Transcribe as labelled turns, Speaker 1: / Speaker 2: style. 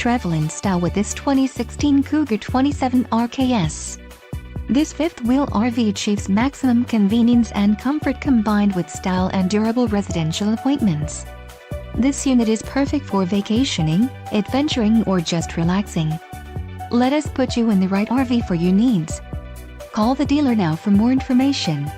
Speaker 1: Travel in style with this 2016 Cougar 27RKS. This fifth-wheel RV achieves maximum convenience and comfort combined with style and durable residential appointments. This unit is perfect for vacationing, adventuring, or just relaxing. Let us put you in the right RV for your needs. Call the dealer now for more information.